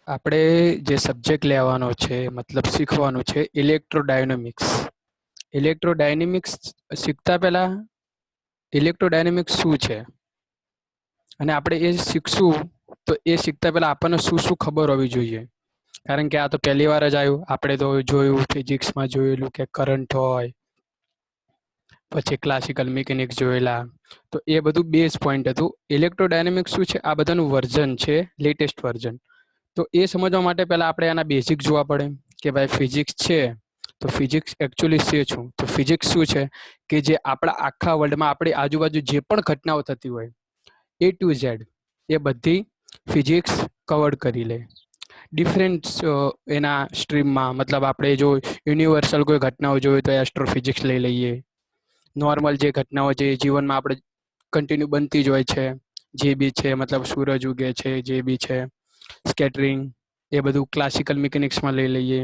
આપણે જે સબ્જેક્ટ લેવાનો છે મતલબ શીખવાનું છે ઇલેક્ટ્રોડાયનેમિક્સ. ઇલેક્ટ્રોડાયનેમિક્સ શીખતા પહેલા ઇલેક્ટ્રોડાયનેમિક્સ શું છે અને આપણે એ શીખશું તો એ શીખતા પહેલા આપણને શું શું ખબર હોવી જોઈએ. કારણ કે આ તો પહેલી વાર જ આવ્યું. આપણે તો જોયું ફિઝિક્સમાં જોયેલું કે કરંટ હોય, પછી ક્લાસિકલ મિકેનિક્સ જોયેલા, તો એ બધું બેઝ પોઈન્ટ હતું. ઇલેક્ટ્રોડાયનેમિક્સ શું છે, આ બધાનું વર્ઝન છે, લેટેસ્ટ વર્ઝન. તો એ સમજવા માટે પહેલા આપણે આના બેઝિક જોવા પડે કે ભાઈ ફિઝિક્સ છે તો ફિઝિક્સ એકચ્યુઅલી છે શું. તો ફિઝિક્સ શું છે કે જે આપણા આખા વર્લ્ડમાં આપણી આજુબાજુ જે પણ ઘટનાઓ થતી હોય A to Z એ બધી ફિઝિક્સ કવર કરી લે. ડિફરન્ટ એના સ્ટ્રીમમાં, મતલબ આપણે જો યુનિવર્સલ કોઈ ઘટનાઓ જોઈએ તો એસ્ટ્રોફિઝિક્સ લઈ લઈએ. નોર્મલ જે ઘટનાઓ જે જીવનમાં આપણે કન્ટિન્યુ બનતી જ હોય છે, જે બી છે, મતલબ સૂરજ ઉગે છે, જે બી છે, સ્કેટરિંગ, એ બધું ક્લાસિકલ મિકેનિક્સમાં લઈ લઈએ.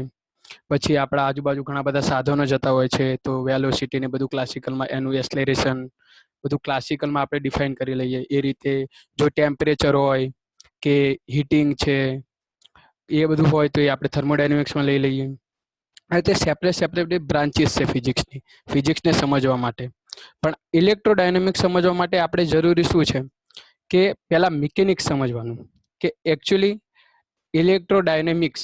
પછી આપણા આજુબાજુ ઘણા બધા સાધનો જતા હોય છે, તો વેલોસિટી ને બધું ક્લાસિકલમાં, એનું એક્સલેરેશન બધું ક્લાસિકલમાં આપણે ડિફાઇન કરી લઈએ. એ રીતે જો ટેમ્પરેચર હોય કે હીટિંગ છે એ બધું હોય તો એ આપણે થર્મોડાયનેમિક્સમાં લઈ લઈએ. આ રીતે સેપરેટ બ્રાન્ચીસ છે ફિઝિક્સની, ફિઝિક્સને સમજવા માટે. પણ ઇલેક્ટ્રોડાયનેમિક્સ સમજવા માટે આપણે જરૂરી શું છે કે પહેલા મિકેનિક્સ સમજવાનું કે એકચ્યુઅલી ઇલેક્ટ્રોડાયનેમિક્સ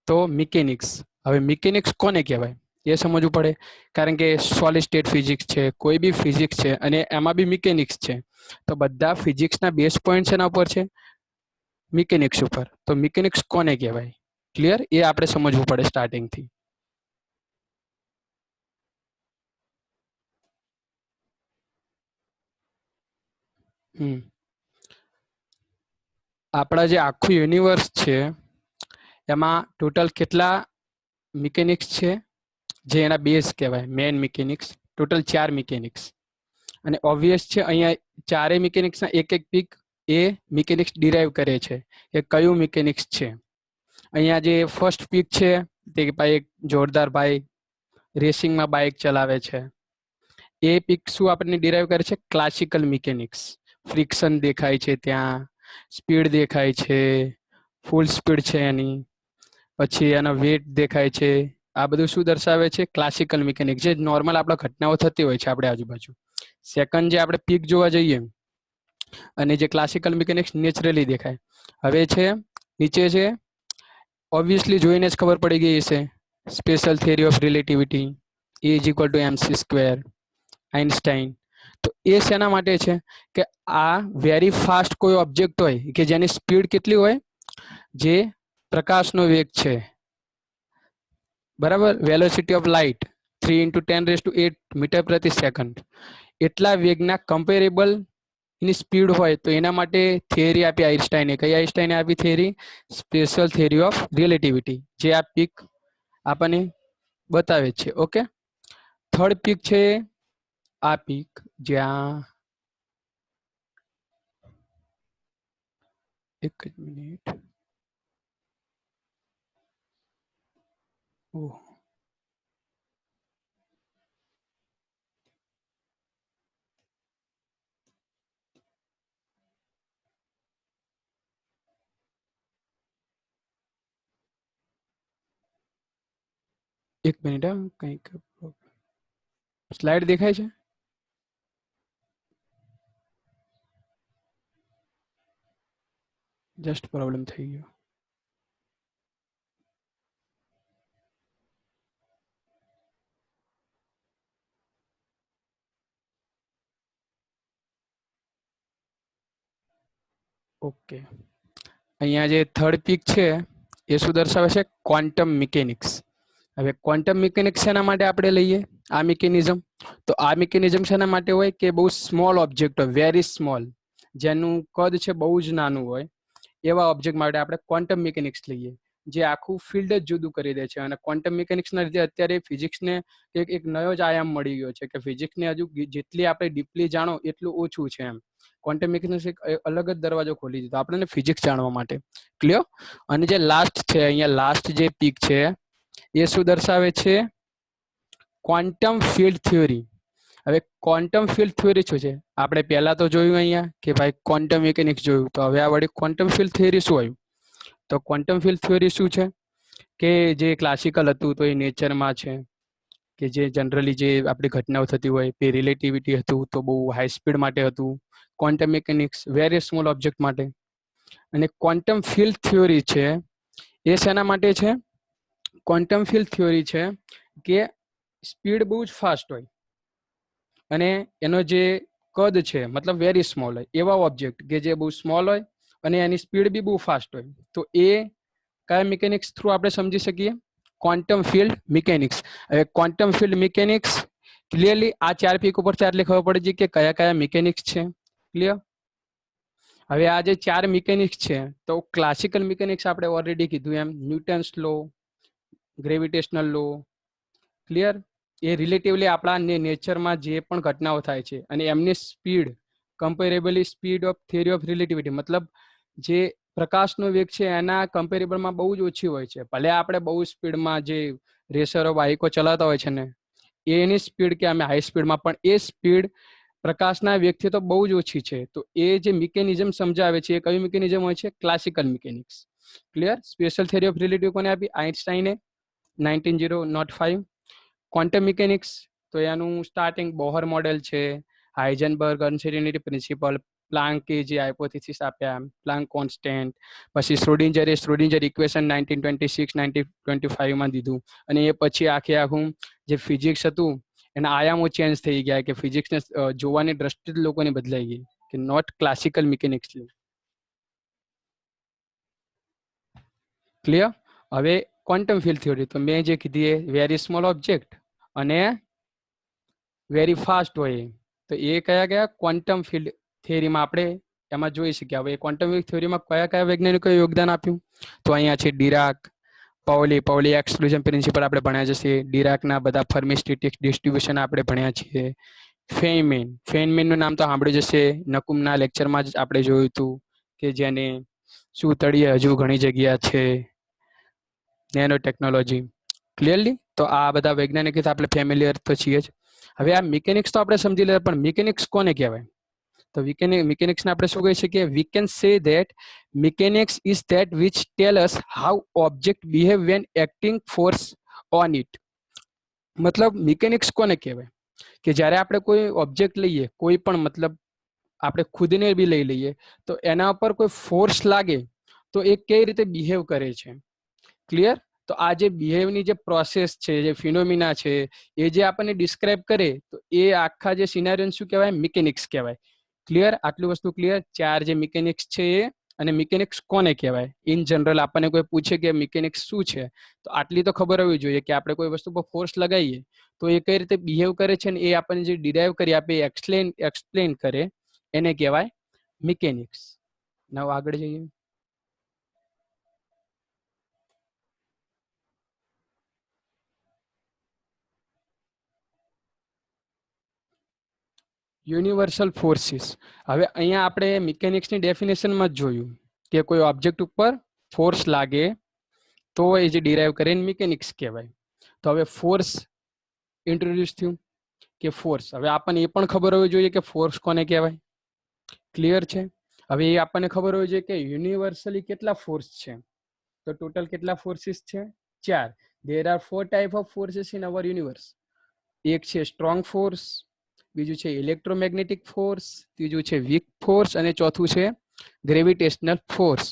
તો મિકેનિક્સ. હવે મિકેનિક્સ કોને કહેવાય એ સમજવું પડે. કારણ કે સોલિડ સ્ટેટ ફિઝિક્સ છે, કોઈ બી ફિઝિક્સ છે અને એમાં બી મિકેનિક્સ છે. તો બધા ફિઝિક્સના બેઝ પોઈન્ટ એના ઉપર છે, મિકેનિક્સ ઉપર. તો મિકેનિક્સ કોને કહેવાય, ક્લિયર? એ આપણે સમજવું પડે સ્ટાર્ટિંગથી. આપણા જે આખું યુનિવર્સ છે એમાં ટોટલ કેટલા મિકેનિક્સ છે, જે એના બેઝ કહેવાય, મેન મિકેનિક્સ. Total 4 mechanics. અને ઓબ્વિયસ છે અહીંયા ચારેય મિકેનિક્સના એક એક પીક એ મિકેનિક્સ ડિરાઈવ કરે છે કે કયું મિકેનિક્સ છે. અહીંયા જે ફર્સ્ટ પીક છે તે ભાઈ એક જોરદાર ભાઈ રેસિંગમાં બાઇક ચલાવે છે. એ પીક શું આપણને ડિરાઈવ કરે છે, ક્લાસિકલ મિકેનિક્સ. ફ્રિક્શન દેખાય છે ત્યાં, સ્પીડ દેખાય છે, ફૂલ સ્પીડ છે એની, પછી એનો વેટ દેખાય છે. આ બધું શું દર્શાવે છે, ક્લાસિકલ મિકેનિક્સ, જે નોર્મલ આપણા ઘટનાઓ થતી હોય છે આપણે આજુબાજુ. સેકન્ડ જે આપણે પીક જોવા જઈએ અને જે ક્લાસિકલ મિકેનિક્સ નેચરલી દેખાય. હવે છે નીચે છે, ઓબ્વિયસલી જોઈને જ ખબર પડી ગઈ છે, special theory of relativity, E is equal to mc square, Einstein. તો એ શેના માટે છે કે આ વેરી ફાસ્ટ કોઈ ઓબ્જેક્ટ હોય કે જેની સ્પીડ કેટલી હોય, જે પ્રકાશનો વેગ છે, બરાબર, વેલોસિટી ઓફ લાઇટ 3 × 10⁸ મીટર પ્રતિ સેકન્ડ, એટલા વેગના કમ્પેરેબલ એની સ્પીડ હોય તો એના માટે થિયરી આપી આઇન્સ્ટાઈને. કઈ આઇન્સ્ટાઈને આપી theory? Special theory of relativity, જે આ પીક આપણને બતાવે છે. ઓકે, થર્ડ પીક છે આ પીક, જ્યાં એક જ મિનિટ, એક મિનિટ, કંઈક સ્લાઇડ દેખાય છે? જસ્ટ પ્રોબ્લેમ થઈ ગયો. ઓકે, અહીંયા જે થર્ડ પીક છે એ શું દર્શાવે છે, ક્વોન્ટમ મિકેનિક્સ. હવે ક્વોન્ટમ મિકેનિક્સ શેના માટે આપણે લઈએ આ મિકેનિઝમ? તો આ મિકેનિઝમ શેના માટે હોય કે બહુ સ્મોલ ઓબ્જેક્ટ હોય, વેરી સ્મોલ, જેનું કદ છે બહુ જ નાનું હોય, એવા ઓબ્જેક્ટ માટે આપણે ક્વોન્ટમ મિકેનિક્સ લઈએ, જે આખું ફિલ્ડ જ જુદું કરી દે છે. અને ક્વોન્ટમ મિકેનિક્સના લીધે અત્યારે ફિઝિક્સને એક નવો જ આયામ મળી ગયો છે કે ફિઝિક્સને હજુ જેટલી આપણે ડીપલી જાણો એટલું ઓછું છે એમ. ક્વોન્ટમ મિકેનિક્સ એક અલગ જ દરવાજો ખોલી દીધો આપણને ફિઝિક્સ જાણવા માટે. ક્લિયર? અને જે લાસ્ટ છે, અહીંયા લાસ્ટ જે પીક છે એ શું દર્શાવે છે, ક્વોન્ટમ ફિલ્ડ થિયરી. હવે ક્વોન્ટમ ફિલ્ડ થિયરી શું છે? આપણે પહેલા તો જોયું અહીંયા કે ભાઈ ક્વોન્ટમ મિકેનિક્સ જોયું, તો હવે આ વળી ક્વોન્ટમ ફિલ્ડ થિયરી શું આવ્યું? તો ક્વોન્ટમ ફિલ્ડ થિયરી શું છે કે જે ક્લાસિકલ હતું તો એ નેચરમાં છે, કે જે જનરલી જે આપણી ઘટનાઓ થતી હોય તે રિલેટિવિટી હતું તો બહુ હાઈ સ્પીડ માટે હતું, quantum mechanics very small object માટે, અને ક્વોન્ટમ ફિલ્ડ થિયરી છે એ શેના માટે છે? ક્વોન્ટમ ફિલ્ડ થિયરી છે કે સ્પીડ બહુ જ ફાસ્ટ હોય અને એનો જે કદ છે મતલબ વેરી સ્મોલ હોય એવા ઓબ્જેક્ટ કે જે બહુ સ્મોલ હોય અને એની સ્પીડ બી બહુ ફાસ્ટ હોય, તો એ કયા મિકેનિક્સ થ્રુ આપણે સમજી શકીએ? Quantum field mechanics. હવે ક્વોન્ટમ ફિલ્ડ મિકેનિક્સ ક્લિયરલી આ 4 પીક ઉપરથી આટલી ખબર પડી છે કે કયા કયા મિકેનિક્સ છે. ક્લિયર? હવે આ જે 4 મિકેનિક્સ છે તો ક્લાસિકલ મિકેનિક્સ આપણે ઓલરેડી કીધું એમ Newton's law, gravitational law, clear, એ રિલેટિવલી આપણા નેચરમાં જે પણ ઘટનાઓ થાય છે અને એમની speed comparably speed of theory of relativity, મતલબ જે પ્રકાશનો વેગ છે એના કમ્પેરેબલમાં બહુ જ ઓછી હોય છે. ભલે આપણે બહુ સ્પીડમાં જે રેસરો બાઇકો ચલાવતા હોય છે ને એની સ્પીડ કે અમે હાઈ સ્પીડમાં, પણ એ સ્પીડ પ્રકાશના વેગથી તો બહુ જ ઓછી છે. તો એ જે મિકેનિઝમ સમજાવે છે એ કયું મિકેનિઝમ હોય છે? Classical mechanics. Clear? Special theory of relative કોને આપી? આઇન્સ્ટાઈને 1905. ક્વોન્ટમ મિકેનિક્સ તો એનું સ્ટાર્ટિંગ બોહર મોડેલ છે, હાઇઝનબર્ગ અનસર્ટેનિટી પ્રિન્સિપલ, પ્લાન્કે જે હાઇપોથેસિસ આપ્યા, પ્લાન્ક કોન્સ્ટન્ટ, પછી શ્રોડિંજર ઇક્વેશન 1926-1925 માં દીધું, અને એ પછી આખું જે ફિઝિક્સ હતું એના આયામો ચેન્જ થઈ ગયા કે ફિઝિક્સને જોવાની દ્રષ્ટિ જ લોકોની બદલાઈ ગઈ કે નોટ ક્લાસિકલ મિકેનિક્સ. ક્લિયર? હવે ક્વોન્ટમ ફિલ્ડ થિયરી તો મેં જે કીધી એ વેરી સ્મોલ ઓબ્જેક્ટ અને વેરી ફાસ્ટ હોય, તો એ કયા કયા ક્વોન્ટમ ફિલ્ડ થિયરીમાં આપણે એમાં જોઈ શકીએ. હવે ક્વોન્ટમ ફિલ્ડ થિયરીમાં કયા કયા વૈજ્ઞાનિકોએ યોગદાન આપ્યું? તો અહીંયા છે ડીરાક, પાઉલી એક્સક્લુઝન પ્રિન્સિપલ આપણે ભણ્યા જશે, ડીરાકના બધા ફર્મી સ્ટેટિક્સ ડિસ્ટ્રીબ્યુશન આપણે ભણ્યા છીએ, ફેનમેનનું નામ તો સાંભળ્યું જશે, નકુમના લેક્ચરમાં જ આપણે જોયું હતું કે જેને શું તળિયે હજુ ઘણી જગ્યા છે, નેનો ટેકનોલોજી. ક્લિયરલી? તો આ બધા વૈજ્ઞાનિક આપણે ફેમિલિયર તો છીએ જ. હવે આ મિકેનિક્સ તો આપણે સમજી લે, પણ મિકેનિક્સ કોને કહેવાય? તો મિકેનિક્સને આપણે શું કહી શકીએ? We can say that mechanics is that which tell us how object behave when acting force on it. મતલબ મિકેનિક્સ કોને કહેવાય? કે જ્યારે આપણે કોઈ ઓબ્જેક્ટ લઈએ, કોઈ પણ, મતલબ આપણે ખુદને બી લઈ લઈએ તો એના ઉપર કોઈ ફોર્સ લાગે તો એ કઈ રીતે બિહેવ કરે છે. ક્લિયર? તો આ જે બિહેવની જે પ્રોસેસ છે, જે ફિનોમિના છે, એ જે આપણને ડિસ્ક્રાઇબ કરે તો એ આખા જે સિનારિયોને શું કહેવાય? મિકેનિક્સ કહેવાય. ક્લિયર? આટલી વસ્તુ ક્લિયર? 4 જે મિકેનિક્સ છે એ, અને મિકેનિક્સ કોને કહેવાય ઇન જનરલ આપણને કોઈ પૂછે કે મિકેનિક્સ શું છે તો આટલી તો ખબર હોવી જોઈએ કે આપણે કોઈ વસ્તુ પર ફોર્સ લગાવીએ તો એ કઈ રીતે બિહેવ કરે છે ને એ આપણને જે ડિરાઈવ કરી આપે, એક્સપ્લેન કરે, એને કહેવાય મિકેનિક્સ. now આગળ જઈએ. Universal forces. હવે અહીંયા આપણે મિકેનિક્સની ડેફિનેશનમાં જ જોયું કે કોઈ ઓબ્જેક્ટ ઉપર ફોર્સ લાગે તો એ જે ડિરાઈવ કરીને મિકેનિક્સ કહેવાય. તો હવે ફોર્સ ઇન્ટ્રોડ્યુસ થયું કે ફોર્સ, હવે આપણને એ પણ ખબર હોવી જોઈએ કે ફોર્સ કોને કહેવાય. ક્લિયર છે? હવે એ આપણને ખબર હોવી જોઈએ કે યુનિવર્સલી કેટલા ફોર્સ છે. તો ટોટલ કેટલા ફોર્સિસ છે? 4. there are 4 type of forces in our universe. એક છે સ્ટ્રોંગ ફોર્સ, બીજું છે ઇલેક્ટ્રોમેગ્નેટિક ફોર્સ, ત્રીજું છે વીક ફોર્સ અને ચોથું છે ગ્રેવિટેશનલ ફોર્સ.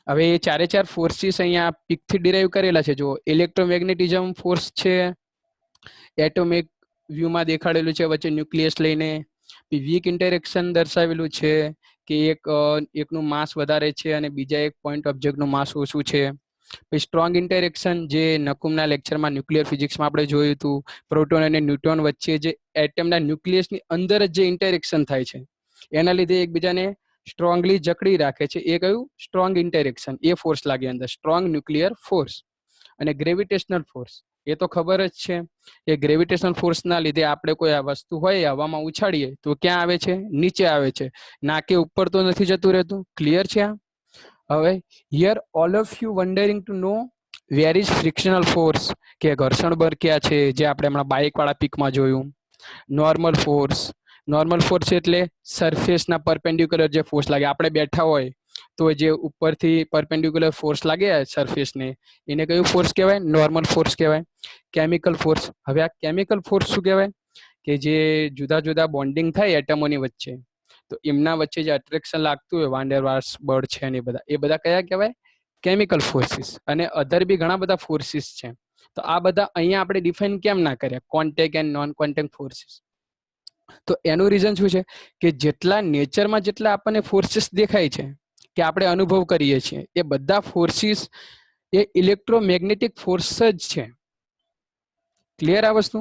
હવે એ 4 ફોર્સિસ અહીંયા પીકથી ડિરાઈવ કરેલા છે. જો ઇલેક્ટ્રોમેગ્નેટિઝમ ફોર્સ છે, એટોમિક વ્યૂમાં દેખાડેલું છે વચ્ચે ન્યુક્લિયસ લઈને. વીક ઇન્ટરેક્શન દર્શાવેલું છે કે એકનું માસ વધારે છે અને બીજા એક પોઈન્ટ ઓબ્જેક્ટનું માસ ઓછું છે. પછી સ્ટ્રોંગ ઇન્ટરેક્શન જે નકુમના લેક્ચરમાં ન્યુક્લિયર ફિઝિક્સમાં આપણે જોયું હતું, પ્રોટોન અને ન્યુટ્રોન વચ્ચે જે એટમના ન્યુક્લિયસની અંદર જ જે ઇન્ટરેક્શન થાય છે એના લીધે એકબીજાને સ્ટ્રોંગલી જકડી રાખે છે, એ કયું? Strong interaction. એ ફોર્સ લાગે અંદર, સ્ટ્રોંગ ન્યુક્લિયર ફોર્સ. અને ગ્રેવિટેશનલ ફોર્સ એ તો ખબર જ છે કે ગ્રેવિટેશનલ ફોર્સના લીધે આપણે કોઈ આ વસ્તુ હોય હવામાં ઉછાળીએ તો ક્યાં આવે છે? નીચે આવે છે, ના કે ઉપર તો નથી જતું રહેતું. ક્લિયર છે? હવે here all of you wondering to know where is frictional force, કે ઘર્ષણ બળ ક્યાં છે, જે આપણે હમણાં બાઇક વાળા પીકમાં જોયું. નોર્મલ ફોર્સ એટલે સરફેસના પરપેન્ડિક્યુલર જે ફોર્સ લાગે, આપણે બેઠા હોય તો જે ઉપરથી પરપેન્ડિક્યુલર ફોર્સ લાગે સરફેસને એને કયું ફોર્સ કહેવાય? નોર્મલ ફોર્સ કહેવાય, કેમિકલ ફોર્સ. હવે આ કેમિકલ ફોર્સ શું કહેવાય? કે જે જુદા જુદા બોન્ડિંગ થાય એટમોની વચ્ચે, તો એમના વચ્ચે જે અટ્રેક્શન લાગતું હોય, વાન્ડરવાલ્સ બળ છે ને એ બધા કયા કહેવાય? Chemical forces. અને અધર બી ઘણા બધા ફોર્સિસ છે. તો આ બધા અહીંયા આપણે ડિફાઇન કેમ ના કર્યા, contact and non contact forces? તો એનું રીઝન શું છે કે જેટલા નેચરમાં જેટલા આપણને ફોર્સિસ દેખાય છે કે આપણે અનુભવ કરીએ છીએ, એ બધા ફોર્સિસ એ ઇલેક્ટ્રોમેગ્નેટિક ફોર્સ જ છે. ક્લિયર આ વસ્તુ?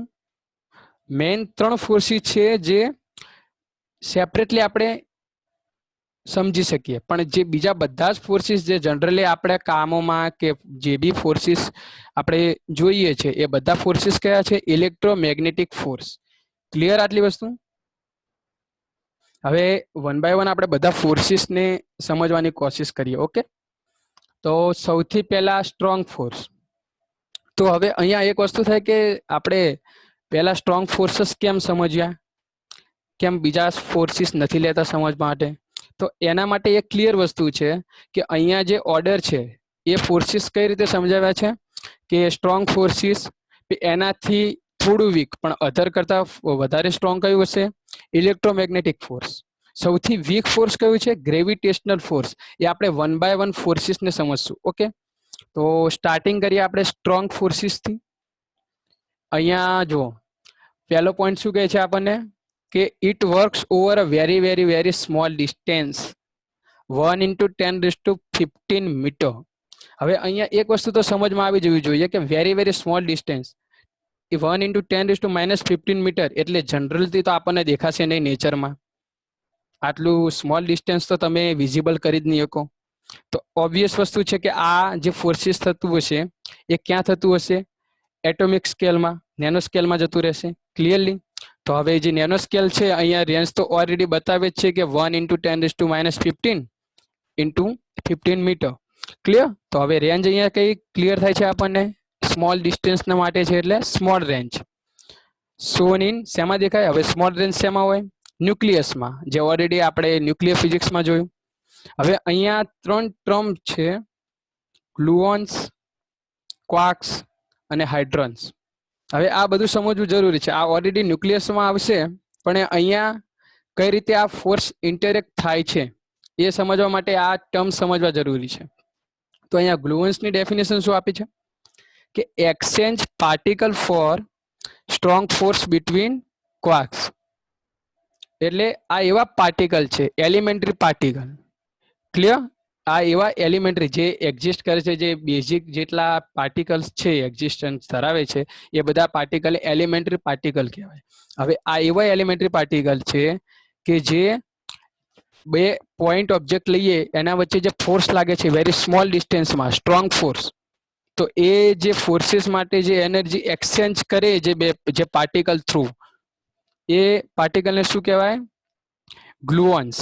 મેઇન 3 ફોર્સિસ છે જે સેપરેટલી આપણે સમજી શકીએ, પણ જે બીજા બધા જ ફોર્સિસ જે જનરલી આપણે કામોમાં કે જે બી ફોર્સિસ આપણે જોઈએ છે એ બધા ફોર્સિસ કયા છે? Electromagnetic force. ક્લિયર આટલી વસ્તુ? હવે વન બાય વન આપણે બધા ફોર્સિસને સમજવાની કોશિશ કરીએ. ઓકે, તો સૌથી પહેલા સ્ટ્રોંગ ફોર્સ. તો હવે અહીંયા એક વસ્તુ થાય કે આપણે પહેલા સ્ટ્રોંગ ફોર્સીસ કેમ સમજ્યા, કેમ બીજા ફોર્સિસ નથી લેતા સમજ માટે? તો એના માટે એક ક્લિયર વસ્તુ છે કે અહીંયા જે ઓર્ડર છે એ ફોર્સિસ કઈ રીતે સમજાવ્યા છે કે સ્ટ્રોંગ ફોર્સિસ એનાથી થોડું વીક પણ અધર કરતા વધારે સ્ટ્રોંગ કયું હશે? Electromagnetic force. સૌથી વીક ફોર્સ કયું છે? Gravitational force. એ આપણે વન બાય વન ફોર્સિસને સમજશું. ઓકે, તો સ્ટાર્ટિંગ કરીએ આપણે સ્ટ્રોંગ ફોર્સિસથી. અહીંયા જો પહેલો પોઈન્ટ શું કહે છે આપણને કે it works over a very very very small distance 1 × 10⁻15 metre. હવે અહીંયા એક વસ્તુ તો સમજમાં આવી જવી જોઈએ કે વેરી વેરી સ્મોલ ડિસ્ટન્સ એ 1 × 10⁻15 મીટર એટલે જનરલથી તો આપણને દેખાશે નહીં નેચરમાં. આટલું સ્મોલ ડિસ્ટન્સ તો તમે વિઝિબલ કરી જ નહીં શકો. તો ઓબ્વિયસ વસ્તુ છે કે આ જે ફોર્સિસ થતું હશે એ ક્યાં થતું હશે? એટોમિક સ્કેલમાં, નેનો સ્કેલમાં જતું રહેશે. ક્લિયરલી? તો હવે જે નેનો સ્કેલ છે અહીંયા રેન્જ તો ઓલરેડી બતાવે જ છે કે 1 × 10⁻15 મીટર. ક્લિયર? તો હવે રેન્જ અહીંયા કઈ ક્લિયર થાય છે આપણને? સ્મોલ ડિસ્ટન્સના માટે છે એટલે સ્મોલ રેન્જ. સોન ઇન શેમાં દેખાય? હવે સ્મોલ રેન્જ શેમાં હોય? ન્યુક્લિયસમાં, જે ઓલરેડી આપણે ન્યુક્લિયર ફિઝિક્સમાં જોયું. હવે અહીંયા 3 ટર્મ છે, ગ્લુઓન્સ, ક્વાર્ક્સ અને હાઇડ્રોન્સ. હવે આ બધું સમજવું જરૂરી છે. આ ઓલરેડી ન્યુક્લિયસમાં આવશે, પણ અહીંયા કઈ રીતે આ ફોર્સ ઇન્ટરેક્ટ થાય છે એ સમજવા માટે આ ટર્મ સમજવા જરૂરી છે. તો અહીંયા ગ્લુઓન્સની ડેફિનેશન શું આપી છે કે exchange particle for strong force between quarks. એટલે આ એવા પાર્ટિકલ છે, એલિમેન્ટરી પાર્ટિકલ. ક્લિયર? આ એવા એલિમેન્ટરી જે એક્ઝિસ્ટ કરે છે, જે બેઝિક જેટલા પાર્ટિકલ્સ છે એક્ઝિસ્ટન્સ ધરાવે છે, એ બધા પાર્ટિકલ એલિમેન્ટરી પાર્ટિકલ કહેવાય. હવે આ એવા એલિમેન્ટરી પાર્ટિકલ છે કે જે બે પોઈન્ટ ઓબ્જેક્ટ લઈએ એના વચ્ચે જે ફોર્સ લાગે છે વેરી સ્મોલ ડિસ્ટન્સમાં, સ્ટ્રોંગ ફોર્સ, તો એ જે ફોર્સિસ માટે જે એનર્જી એક્સચેન્જ કરે જે પાર્ટિકલ થ્રુ, એ પાર્ટિકલને શું કહેવાય? ગ્લુઓન્સ.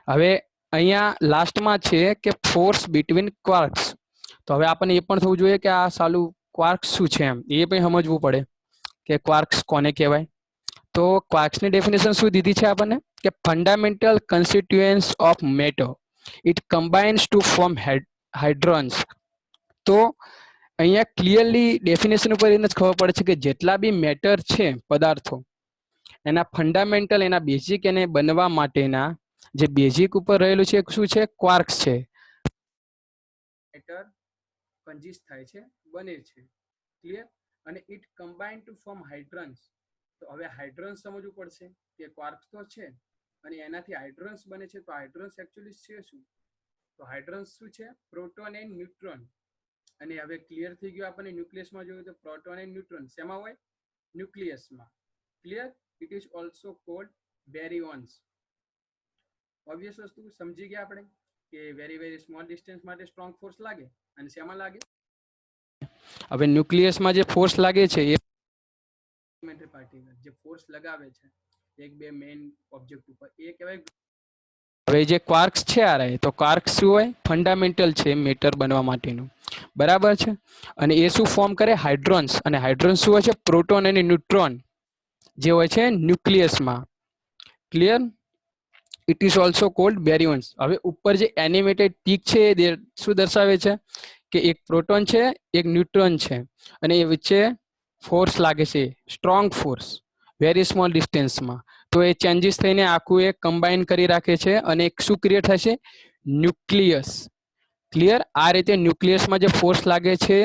હવે અહીંયા લાસ્ટમાં છે કે ફોર્સ બિટવીન ક્વાર્ક્સ. તો હવે આપણને એ પણ થવું જોઈએ કે આ સાલું ક્વાર્ક્સ શું છે એમ એ પણ સમજવું પડે કે ક્વાર્ક્સ કોને કહેવાય. તો ક્વાર્ક્સની ડેફિનેશન શું દીધી છે આપણને કે fundamental constituents of matter, it combines to form hadrons. તો અહીંયા ક્લિયરલી ડેફિનેશન ઉપર એને જ ખબર પડે છે કે જેટલા બી મેટર છે પદાર્થો, એના ફંડામેન્ટલ, એના બેઝિક, એને બનવા માટેના જે બેઝિક ઉપર રહેલું છે શું છે? ક્વાર્ક્સ છે. મેટર કન્જિસ્ટ થાય છે, બને છે. ક્લિયર? અને it combine two form hadrons. તો હવે હાઇડ્રોન્સ સમજવું પડશે કે ક્વાર્ક્સ તો છે અને એનાથી હાઇડ્રોન્સ બને છે. તો હાઇડ્રોન્સ એકચ્યુઅલી છે શું? તો હાઇડ્રોન્સ શું છે? Proton and neutron. અને હવે ક્લિયર થઈ ગયું આપણને ન્યુક્લિયસમાં જોયું તો પ્રોટોન એન્ડ ન્યુટ્રોન શેમાં હોય? ન્યુક્લિયસમાં. Clear? It is also called baryons. Obvious વસ્તુ સમજી ગયા આપણે કે વેરી વેરી સ્મોલ ડિસ્ટન્સ માટે સ્ટ્રોંગ ફોર્સ લાગે અને શેમાં લાગે? હવે ન્યુક્લિયસમાં જે ફોર્સ લાગે છે એ એલિમેન્ટરી પાર્ટિકલ જે ફોર્સ લગાવે છે એક બે મેઇન ઓબ્જેક્ટ ઉપર, એ કહેવાય. હવે જે ક્વાર્ક્સ છે આ રહે, તો ક્વાર્ક્સ શું હોય? ફંડામેન્ટલ છે મેટર બનવા માટેનું. બરાબર છે? અને એ શું ફોર્મ કરે? હાઇડ્રોન્સ. અને હાઇડ્રોન્સ શું હોય છે? પ્રોટોન અને ન્યુટ્રોન જે હોય છે ન્યુક્લિયસમાં. Clear? It is also called baryons. હવે ઉપર જે એનિમેટેડ પીક છે એ શું દર્શાવે છે કે એક પ્રોટોન છે એક ન્યુટ્રોન છે અને એ વચ્ચે ફોર્સ લાગે છે, સ્ટ્રોંગ ફોર્સ વેરી સ્મોલ ડિસ્ટન્સમાં. તો એ ચેન્જીસ થઈને આખું એ કમ્બાઈન કરી રાખે છે અને એક શું ક્રિએટ થશે, ન્યુક્લિયસ. ક્લિયર? આ રીતે ન્યુક્લિયસમાં જે ફોર્સ લાગે છે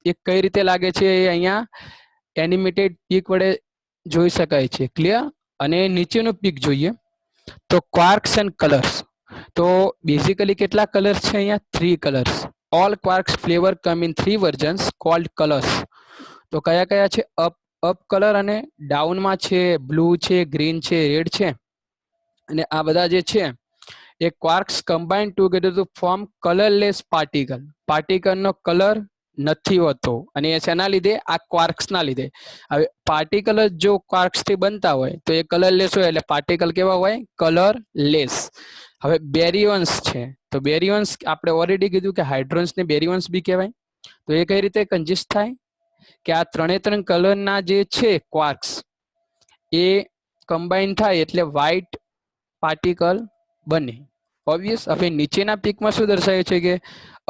એ કઈ રીતે લાગે છે એ અહીંયા એનિમેટેડ પીક વડે જોઈ શકાય છે. ક્લિયર? અને નીચેનું પીક જોઈએ તો ક્વાર્ક્સ એન્ડ કલર્સ. તો બેઝિકલી કેટલા કલર્સ છે અહીંયા? 3 colours. All quarks flavour come in 3 versions called colours. તો કયા કયા છે? અપ કલર અને ડાઉનમાં છે બ્લુ છે, ગ્રીન છે, રેડ છે. અને આ બધા જે છે એ quarks combine together to form colourless particle. પાર્ટિકલનો કલર નથી હોતો અને એ શેના લીધે? આ ક્વાર્ક્સના લીધે. હવે પાર્ટિકલ જ જો ક્વાર્ક્સથી બનતા હોય તો એ કલરલેસ હોય એટલે પાર્ટિકલ કેવા હોય? કલરલેસ. હવે બેરિયોન્સ છે તો બેરિયોન્સ આપણે ઓલરેડી કીધું કે હાઇડ્રોન્સને બેરિયોન્સ બી કહેવાય. તો એ કઈ રીતે કન્જિસ્ટ થાય કે આ ત્રણ કલરના જે છે ક્વાર્ક્સ એ કમ્બાઈન થાય એટલે વ્હાઇટ પાર્ટિકલ બને. ઓબ્વિયસ. હવે નીચેના પીકમાં શું દર્શાવે છે કે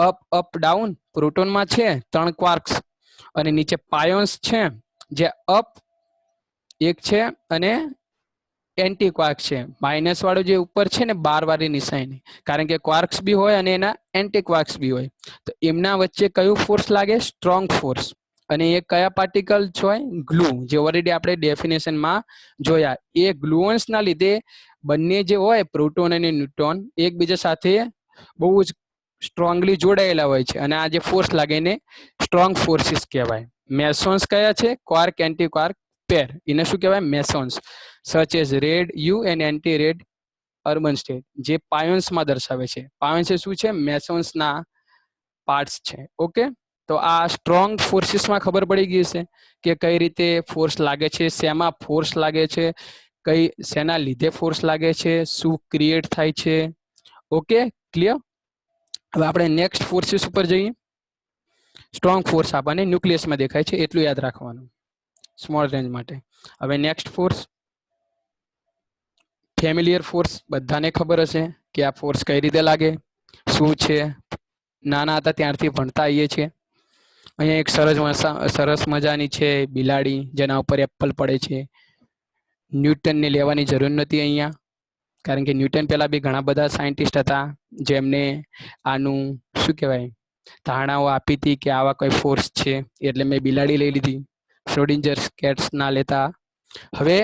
અપ અપ ડાઉન પ્રોટોનમાં છે 3 ક્વાર્ક્સ અને નીચે પાયોન્સ છે જે અપ એક છે અને એન્ટી ક્વાર્ક છે. માઇનસ વાળો જે ઉપર છે ને 12 વાળી નિશાની, કારણ કે ક્વાર્ક્સ બી હોય અને એના એન્ટી ક્વાર્ક્સ બી હોય. તો એમના વચ્ચે કયું ફોર્સ લાગે? Strong force. અને એ કયા પાર્ટિકલ હોય? ગ્લુ, જે ઓલરેડી આપણે ડેફિનેશનમાં જોયા. એ ગ્લુઓન્સના લીધે બંને જે હોય પ્રોટોન અને ન્યુટ્રોન એકબીજા સાથે બહુ જ સ્ટ્રોંગલી જોડાયેલા હોય છે અને આ જે ફોર્સ લાગે એને સ્ટ્રોંગ ફોર્સિસ કહેવાય. મેસોન્સ કયા છે? Quark anti quark pair. એને શું કહેવાય? Mesons. Such as red u and anti red urban state, જે પાયોન્સમાં દર્શાવે છે. પાયોન્સ શું છે? મેસોન્સના પાર્ટ્સ છે. ઓકે, તો આ સ્ટ્રોંગ ફોર્સિસમાં ખબર પડી ગઈ છે કે કઈ રીતે ફોર્સ લાગે છે, શેમાં ફોર્સ લાગે છે, કઈ શેના લીધે ફોર્સ લાગે છે, શું ક્રિએટ થાય છે. Okay, clear? હવે આપણે નેક્સ્ટ ફોર્સિસ ઉપર જઈએ. સ્ટ્રોંગ ફોર્સ આપણને ન્યુક્લિયસમાં દેખાય છે એટલું યાદ રાખવાનું સ્મોલ રેન્જ માટે. હવે નેક્સ્ટ ફોર્સ ફેમિલિયર ફોર્સ. બધાને ખબર હશે કે આ ફોર્સ કઈ રીતે લાગે, શું છે. નાના હતા ત્યારથી ભણતા આવીએ છીએ. અહીંયા એક સરસ મજાની છે બિલાડી જેના ઉપર એપલ પડે છે. ન્યૂટનને લેવાની જરૂર નથી અહીંયા, કારણ કે ન્યૂટન પહેલા બી ઘણા બધા સાયન્ટિસ્ટ હતા જેમને આનું શું કહેવાય ધારણાઓ આપી હતી કે આવા કોઈ ફોર્સ છે, એટલે મેં બિલાડી લઈ લીધી. શ્રોડિંજર કેટ્સ ના લેતા. હવે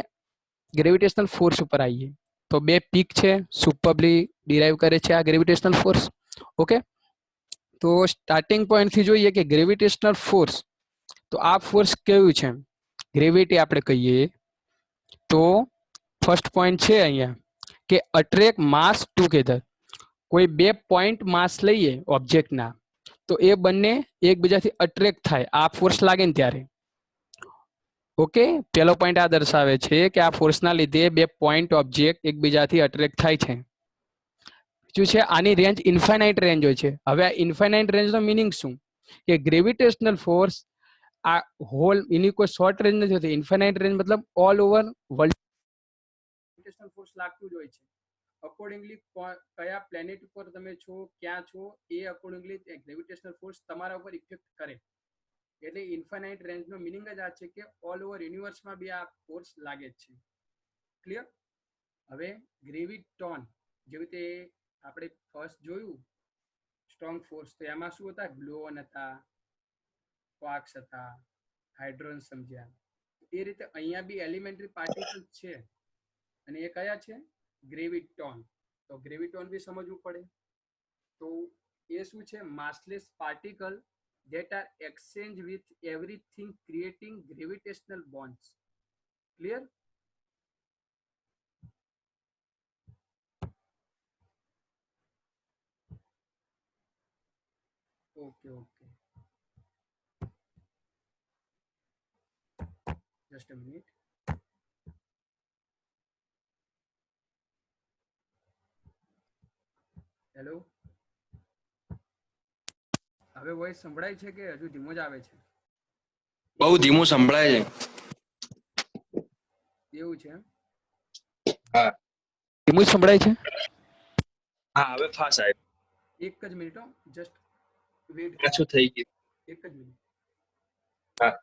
ગ્રેવિટેશનલ ફોર્સ ઉપર આવીએ તો બે પીક છે, સુપરબલી ડિરાઈવ કરે છે આ ગ્રેવિટેશનલ ફોર્સ. ઓકે, તો સ્ટાર્ટિંગ પોઈન્ટથી જોઈએ કે ગ્રેવિટેશનલ ફોર્સ, તો આ ફોર્સ કેવું છે? ગ્રેવિટી આપણે કહીએ તો ફર્સ્ટ પોઈન્ટ છે અહીંયા કે અટ્રેક્ટ માસ ટુગેધર. કોઈ બે પોઈન્ટ માસ લઈએ ઓબ્જેક્ટના તો એ બંને એકબીજાથી અટ્રેક્ટ થાય આ ફોર્સ લાગે ને ત્યારે. ઓકે, પહેલો પોઈન્ટ આ દર્શાવે છે કે આ ફોર્સના લીધે બે પોઈન્ટ ઓબ્જેક્ટ એકબીજાથી અટ્રેક્ટ થાય છે. બીજું છે આની રેન્જ ઇન્ફાઇનાઇટ રેન્જ હોય છે. હવે આ ઇન્ફાઇનાઇટ રેન્જનો મિનિંગ શું? કે ગ્રેવિટેશનલ ફોર્સ આ હોલ એની કોઈ શોર્ટ રેન્જ નથી હોતી. ઇન્ફાઇનાઇટ રેન્જ મતલબ all over world gravitational force લાગતું જ હોય છે. અકોર્ડિંગલી કયા પ્લેનેટ ઉપર તમે છો, ક્યાં છો, એ અકોર્ડિંગલી ગ્રેવિટેશનલ ફોર્સ તમારા ઉપર ઇફેક્ટ કરે. એટલે ઇન્ફાઇનાઇટ રેન્જનો મિનિંગ જ આ છે કે ઓલ ઓવર યુનિવર્સમાં બી આ ફોર્સ લાગે જ છે. ક્લિયર? હવે ગ્રેવિટોન જેવી રીતે આપણે ફર્સ્ટ જોયું સ્ટ્રોંગ ફોર્સ, તો એમાં શું હતા? ગ્લુઓન હતા, ક્વાર્ક્સ હતા, હાઇડ્રોન સમજ્યા. એ રીતે અહીંયા બી એલિમેન્ટરી પાર્ટિકલ છે અને એ કયા છે? ગ્રેવિટોન. તો ગ્રેવિટોન બી સમજવું પડે. તો એ શું છે? માસલેસ particle that are exchanged with everything creating gravitational bonds. Clear? Okay. Just a minute. Hello, હવે વોઇસ સંભળાય છે કે હજુ ધીમો જ આવે છે? બહુ ધીમું સંભળાય છે. એવું છે? હા, ધીમું જ સંભળાય છે. હા હવે ફાસ્ટ આવ્યું. એક જ મિનિટ હો, જસ્ટ વેટ કરો. પાછું થઈ ગયું. એક જ મિનિટ. હા.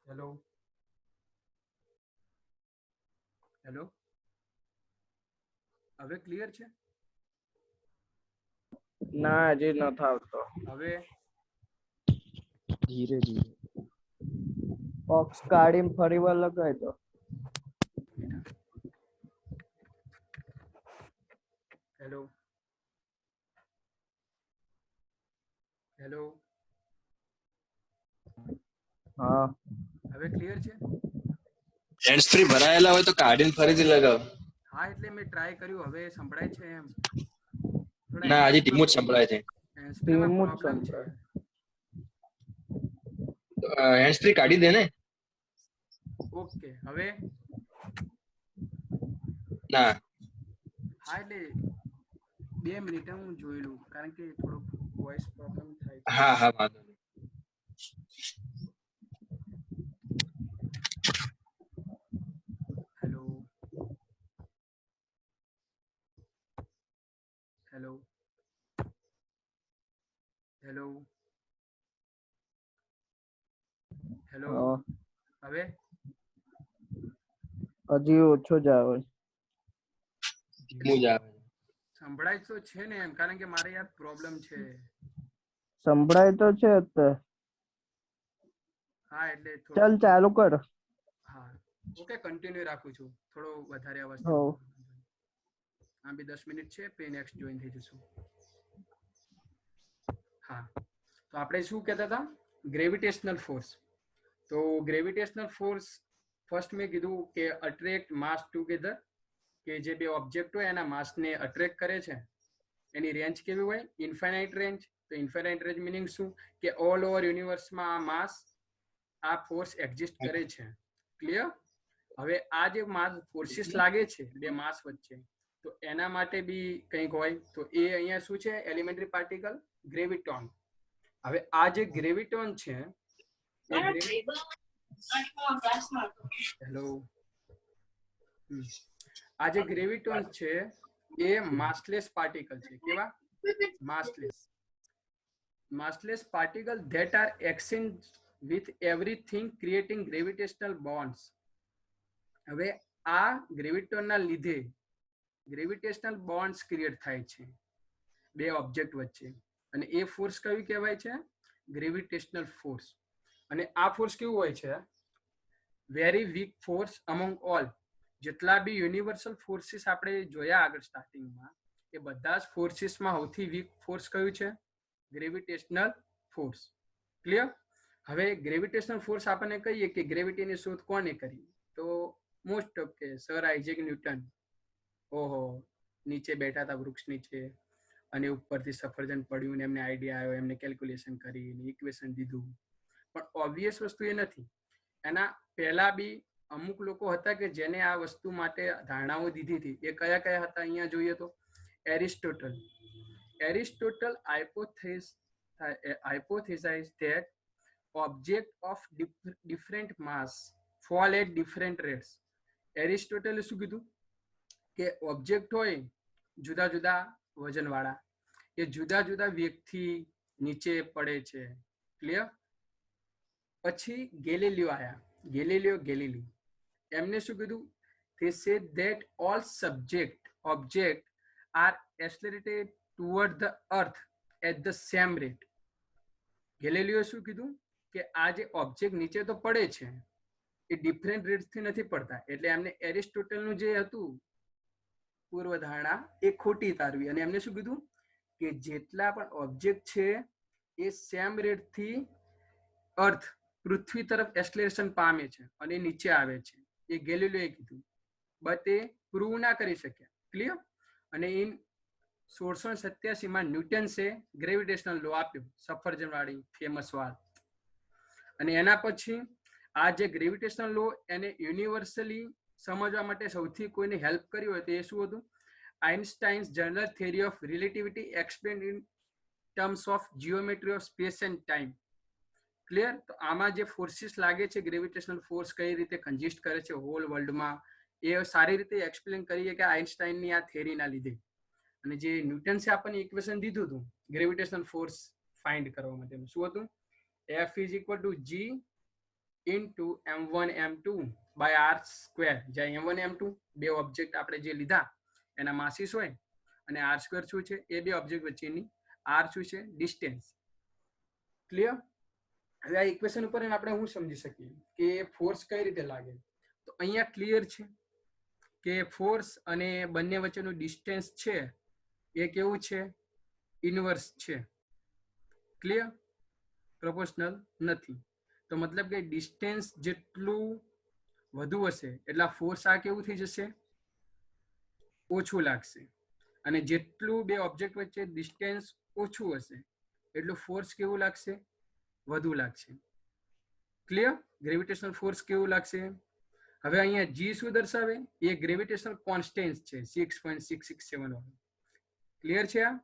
હેલો હેલો, હવે ક્લિયર છે? ના હજી નથી આવતો. હવે ધીરે ધીરે બોક્સ કાઢીને ફરી વાર લગાવી દો. હેલો હેલો, હા હવે ક્લિયર છે? હેન્ડ્સ ફ્રી ભરાયેલા હોય તો કાઢીને ફરીથી લગાવ. હા એટલે મેં ટ્રાય કર્યું, હવે સંભળાય છે એમ? થોડા ના હજી હેન્ડ્સમાં ધીમું જ સંભળાય છે. હેન્ડ્સફ્રીમાં ધીમું જ પ્રોબ્લેમ છે. સંભળાય. હેન્ડ્સ ફ્રી કાઢી દે ને. ઓકે હવે ના. હા એટલે 2 મિનિટ હું જોઈ લઉં, કારણ કે થોડોક વોઇસ પ્રોબ્લેમ થાય છે. હા હા વાંધો નહીં. હેલો હેલો હેલો હેલો, હા હવે હજી ઓછો જ આવે. ધીમું જ આવે. સંભળાય તો છે ને એમ, કારણ કે મારે યાર પ્રોબ્લેમ છે. સંભળાય તો છે અત્યારે. હા એટલે ચાલ થોડુંક ચાલુ કર. હા ઓકે, કન્ટિન્યુ રાખું છું. થોડો વધારે અવાજ હો થતો આ બી 10 મિનિટ છે, પછી નેક્સ્ટ જોઈન થઈ જશું. હા તો આપણે શું કહેતા હતા? Gravitational force. તો ગ્રેવિટેશનલ ફોર્સ ફર્સ્ટ મેં કીધું કે અટ્રેક્ટ માસ ટુગેધર, કે જે બે ઓબ્જેક્ટ હોય એના માસને અટ્રેક્ટ કરે છે. એની રેન્જ કેવી હોય? Infinite range. તો ઇન્ફાઇનાઇટ રેન્જ મિનિંગ શું? કે ઓલ ઓવર યુનિવર્સમાં માસ આ ફોર્સ એક્ઝિસ્ટ કરે છે. ક્લિયર? હવે આ જે માસ ફોર્સિસ લાગે છે બે માસ વચ્ચે, તો એના માટે બી કંઈક હોય. તો એ અહીંયા શું છે? Elementary particle graviton. હવે આ જે ગ્રેવિટોન છે એ હેલો આ જે ગ્રેવિટોન છે એ માસલેસ પાર્ટિકલ છે. કેવા? માસલેસ. massless particles that are exchanged with everything creating gravitational bonds. હવે આ ગ્રેવિટોનના લીધે ગ્રેવિટેશનલ બોન્ડ્સ ક્રિએટ થાય છે બે ઓબ્જેક્ટ વચ્ચે, અને એ ફોર્સ કયું કહેવાય છે? Gravitational force. અને આ ફોર્સ કેવું હોય છે? Very weak force among all. જેટલા બી યુનિવર્સલ ફોર્સિસ આપણે જોયા આગળ સ્ટાર્ટિંગમાં, એ બધા જ ફોર્સિસમાં સૌથી વીક ફોર્સ કયું છે? Gravitational force. ક્લિયર? હવે ગ્રેવિટેશનલ ફોર્સ આપણને કહીએ કે ગ્રેવિટીની શોધ કોને કરી? તો મોસ્ટ ઓફ કે સર આઇઝેક ન્યૂટન. ઓહો, નીચે બેઠા હતા વૃક્ષ નીચે, અને ઉપરથી સફરજન પડ્યું ને એમને આઈડિયા આવ્યો, એમને કેલ્ક્યુલેશન કરી, ઇક્વેશન દીધું. પણ ઓબ્વિયસ વસ્તુ એ નથી. એના પહેલા બી અમુક લોકો હતા કે જેને આ વસ્તુ માટે ધારણાઓ દીધી હતી. એ કયા કયા હતા? અહીંયા જોઈએ તો Aristotle. Aristotle hypothesized that objects of different mass fall at different rates. એરિસ્ટોટલે શું કીધું? કે ઓબ્જેક્ટ હોય જુદા જુદા વજનવાળા, એ જુદા જુદા વેગથી નીચે પડે છે. ક્લિયર? પછી ગેલિલિયો આયા. ગેલિલી એમને શું કીધું? they said that all object are accelerated toward the earth at the same rate. ગેલિલિયો શું કીધું? કે આ જે ઓબ્જેક્ટ નીચે તો પડે છે એ ડિફરન્ટ રેટથી નથી પડતા. એટલે એમને એરિસ્ટોટલનું જે હતું પૂર્વધારણા એ ખોટી તારવી, અને એમને શું કીધું? કે જેટલા પણ ઓબ્જેક્ટ છે એ સેમ રેટથી અર્થ પૃથ્વી તરફ એક્સેલરેશન પામે છે અને નીચે આવે છે. એ ગેલિલિયોએ કીધું, બટ એ પ્રૂવ ના કરી શક્યા. ક્લિયર? અને ઇન 1687માં ન્યૂટન્સે ગ્રેવિટેશનલ લો આપ્યો, સફરજન વાળી ફેમસ વાત. અને એના પછી આ જે ગ્રેવિટેશનલ લો એને યુનિવર્સલી સમજવા માટે સૌથી કોઈને હેલ્પ કરી હોય તો એ શું હતું? Einstein's general theory of relativity explained in terms of geometry of space and time. Clear? તો આમાં જે ફોર્સીસ લાગે છે, ગ્રેવિટેશનલ ફોર્સ કઈ રીતે કન્ઝિસ્ટ કરે છે હોલ વર્લ્ડમાં, એ સારી રીતે એક્સપ્લેન કરીએ કે આઇન્સ્ટાઈનની આ થિયરીના લીધે. અને જે ન્યૂટન્સે આપણને ઇક્વેશન દીધું હતું ગ્રેવિટેશનલ ફોર્સ ફાઇન્ડ કરવા માટેનું, શું હતું? F is equal to G into m1 m2 by r square. જ્યાં m1 m2 બે ઓબ્જેક્ટ આપણે જે લીધા એના માસીસ હોય, અને r સ્ક્વેર શું છે? એ બે ઓબ્જેક્ટ વચ્ચેની r શું છે? ડિસ્ટન્સ. ક્લિયર? હવે આ ઇક્વેશન ઉપર આપણે શું સમજી શકીએ કે ફોર્સ કઈ રીતે લાગે? તો અહીંયા ક્લિયર છે કે ફોર્સ અને બંને વચ્ચેનું ડિસ્ટન્સ છે એ કેવું છે? ઇનવર્સ છે. ક્લિયર? પ્રોપોર્શનલ નથી. તો મતલબ કે ડિસ્ટન્સ જેટલું વધુ હશે એટલા ફોર્સ આ કેવું થઈ જશે? ઓછું લાગશે. અને જેટલું બે ઓબ્જેક્ટ વચ્ચે ડિસ્ટન્સ ઓછું હશે એટલું ફોર્સ કેવું લાગશે? વધુ લાગશે. ક્લિયર? ગ્રેવિટેશનલ ફોર્સ કેવું લાગશે? હવે અહીંયા જી શું દર્શાવે? એ ગ્રેવિટેશનલ કોન્સ્ટન્ટ છે 6.667. ક્લિયર છે આ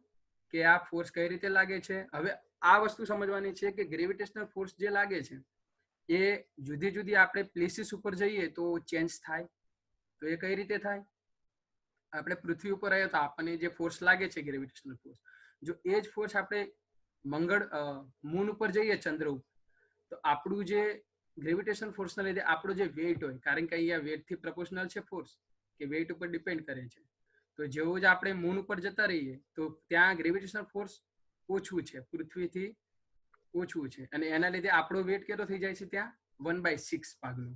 કે આ ફોર્સ કઈ રીતે લાગે છે? હવે આ વસ્તુ સમજવાની છે કે ગ્રેવિટેશનલ ફોર્સ જે લાગે છે એ જુદી જુદી આપણે પ્લેસીસ ઉપર જઈએ તો ચેન્જ થાય. તો એ કઈ રીતે થાય? આપણે પૃથ્વી ઉપર આવ્યા તો આપણને જે ફોર્સ લાગે છે ગ્રેવિટેશનલ ફોર્સ, જો એ જ ફોર્સ આપણે મૂન ઉપર જઈએ, ચંદ્ર ઉપર, તો આપણું જે ગ્રેવિટેશનલ ફોર્સના લીધે આપણો જે વેઇટ હોય, કારણ કે અહીંયા વેઇટથી પ્રપોર્શનલ છે ફોર્સ, કે વેઇટ ઉપર ડિપેન્ડ કરે છે, તો જેવું જ આપણે મૂન ઉપર જતા રહીએ તો ત્યાં ગ્રેવિટેશનલ ફોર્સ ઓછું છે, પૃથ્વીથી ઓછું છે, અને એના લીધે આપણો વેટ કેટલો થઈ જાય છે? ત્યાં 1/6 ભાગનો.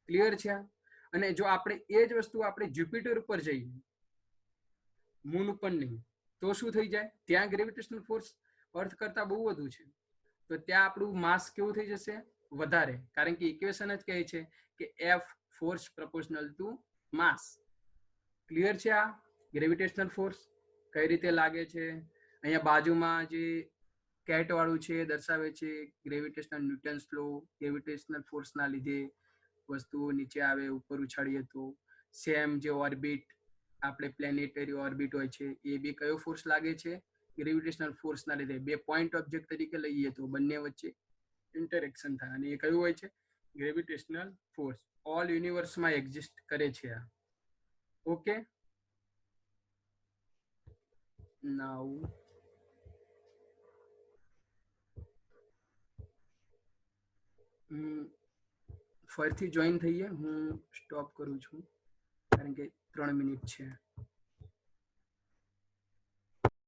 ક્લિયર છે? અને જો આપણે એ જ વસ્તુ આપણે જ્યુપિટર ઉપર જઈએ, મૂન ઉપર નહીં, તો શું થઈ જાય? ત્યાં ગ્રેવિટેશનલ ફોર્સ અર્થ કરતા બહુ વધુ છે, તો ત્યાં આપણું માસ કેવું થઈ જશે? વધારે. કારણ કે ઇક્વેશન જ કહે છે કે એફ ફોર્સ પ્રપોર્શનલ ટુ માસ. ક્લિયર છે? આ ગ્રેવિટેશનલ ફોર્સ કઈ રીતે લાગે છે? અહીંયા બાજુમાં જે કેટ વાળું છે દર્શાવે છે ગ્રેવિટેશનલ ન્યૂટન્સ લો, ગ્રેવિટેશનલ ફોર્સના લીધે વસ્તુઓ નીચે આવે, ઉપર ઉછાળીએ તો. સેમ જે ઓર્બિટ, આપણે પ્લેનેટરી ઓર્બિટ હોય છે, એ બી કયો ફોર્સ લાગે છે? ગ્રેવિટેશનલ ફોર્સના લીધે. બે પોઈન્ટ ઓબ્જેક્ટ તરીકે લઈએ તો બંને વચ્ચે ઇન્ટરેક્શન થાય, અને એ કયું હોય છે? Gravitational force. ઓલ યુનિવર્સમાં એક્ઝિસ્ટ કરે છે આ. ઓકે, નાઉ ફરીથી જોઈન થઈએ. હું સ્ટોપ કરું છું કારણ કે 3 મિનિટ છે.